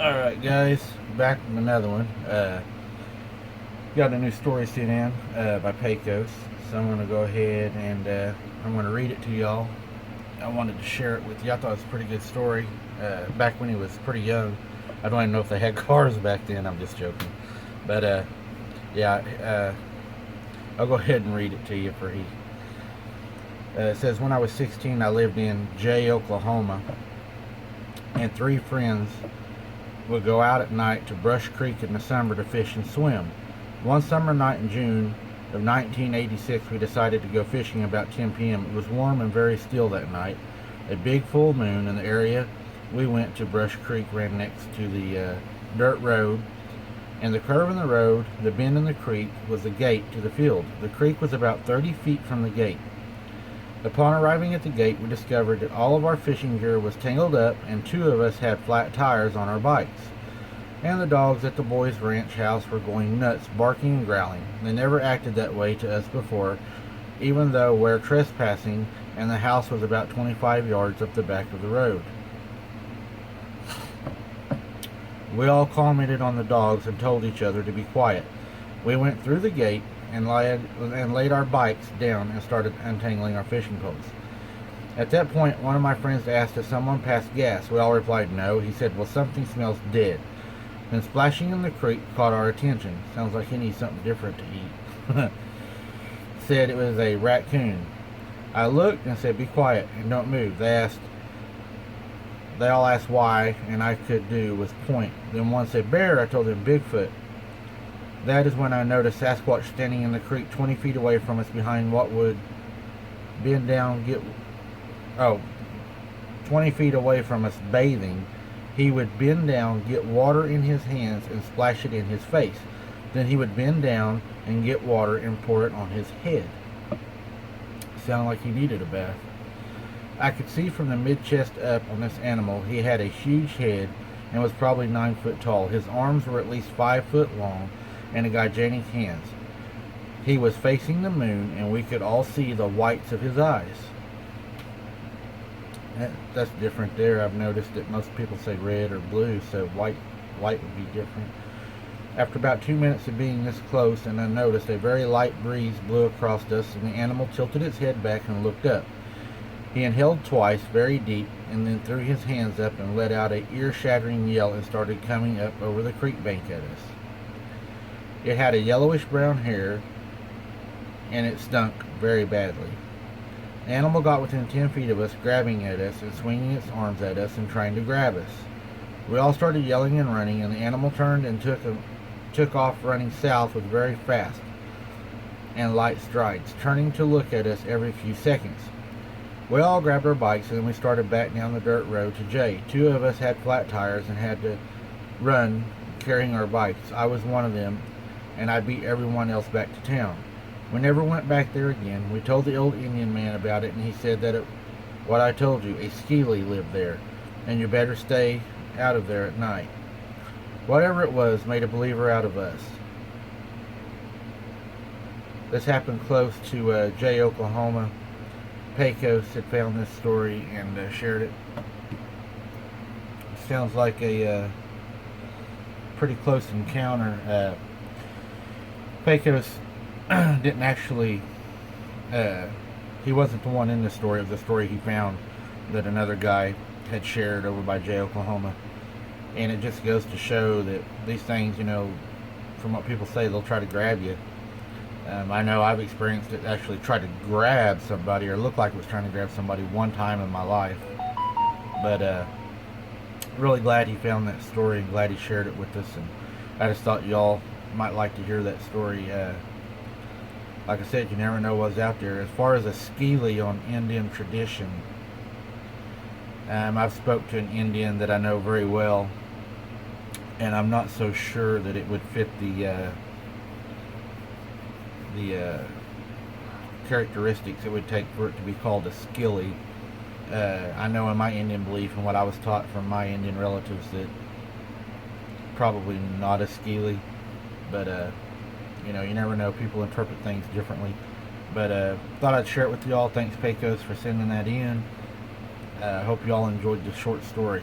Alright guys, back with another one. Got a new story sent in by Pecos, so I'm going to go ahead and I'm going to read it to y'all. I wanted to share it with you. I thought it was a pretty good story. Back when he was pretty young. I don't even know if they had cars back then, I'm just joking. But yeah, I'll go ahead and read it to you for he. It says, when I was 16, I lived in Jay, Oklahoma, and 3 friends would go out at night to Brush Creek in the summer to fish and swim. One summer night in June of 1986, we decided to go fishing about 10 p.m. It was warm and very still that night. A big full moon in the area we went to Brush Creek ran next to the dirt road, and the curve in the road, the bend in the creek, was the gate to the field. The creek was about 30 feet from the gate. Upon arriving at the gate, we discovered that all of our fishing gear was tangled up and 2 of us had flat tires on our bikes. And the dogs at the boys' ranch house were going nuts, barking and growling. They never acted that way to us before, even though we're trespassing and the house was about 25 yards up the back of the road. We all commented on the dogs and told each other to be quiet. We went through the gate and laid our bikes down and started untangling our fishing poles. At that point, one of my friends asked if someone passed gas. We all replied no. He said, well, something smells dead. Then splashing in the creek caught our attention. Sounds like he needs something different to eat. Said it was a raccoon. I looked and said, be quiet and don't move. They all asked why, and I could do was point. Then one said bear. I told them Bigfoot. That is when I noticed Sasquatch standing in the creek 20 feet away from us behind what would bend down, 20 feet away from us bathing. He would bend down, get water in his hands, and splash it in his face. Then he would bend down and get water and pour it on his head. Sounded like he needed a bath. I could see from the mid-chest up on this animal, he had a huge head and was probably 9 foot tall. His arms were at least 5 foot long and a gigantic hands. He was facing the moon and we could all see the whites of his eyes. That's different there. I've noticed that most people say red or blue, so white would be different. After about 2 minutes of being this close and unnoticed, a very light breeze blew across us and the animal tilted its head back and looked up. He inhaled twice, very deep, and then threw his hands up and let out an ear-shattering yell and started coming up over the creek bank at us. It had a yellowish-brown hair, and it stunk very badly. The animal got within 10 feet of us, grabbing at us and swinging its arms at us and trying to grab us. We all started yelling and running, and the animal turned and took off running south with very fast and light strides, turning to look at us every few seconds. We all grabbed our bikes and then we started back down the dirt road to Jay. 2 of us had flat tires and had to run carrying our bikes. I was one of them, and I beat everyone else back to town. We never went back there again. We told the old Indian man about it, and he said that what I told you, a Skeely lived there, and you better stay out of there at night. Whatever it was made a believer out of us. This happened close to Jay, Oklahoma. Pecos had found this story and shared it. Sounds like a pretty close encounter. Pecos didn't actually, he wasn't the one in the story. It was a story he found that another guy had shared over by Jay, Oklahoma. And it just goes to show that these things, from what people say, they'll try to grab you. I know I've experienced it, actually tried to grab somebody, or looked like it was trying to grab somebody one time in my life. But really glad he found that story and glad he shared it with us. And I just thought y'all might like to hear that story. Like I said, you never know what's out there. As far as a Skeely on Indian tradition, I've spoke to an Indian that I know very well, and I'm not so sure that it would fit the characteristics it would take for it to be called a skilly. I know in my Indian belief and what I was taught from my Indian relatives that probably not a skilly, but you never know. People interpret things differently. But thought I'd share it with y'all. Thanks Pecos for sending that in. I hope y'all enjoyed the short story.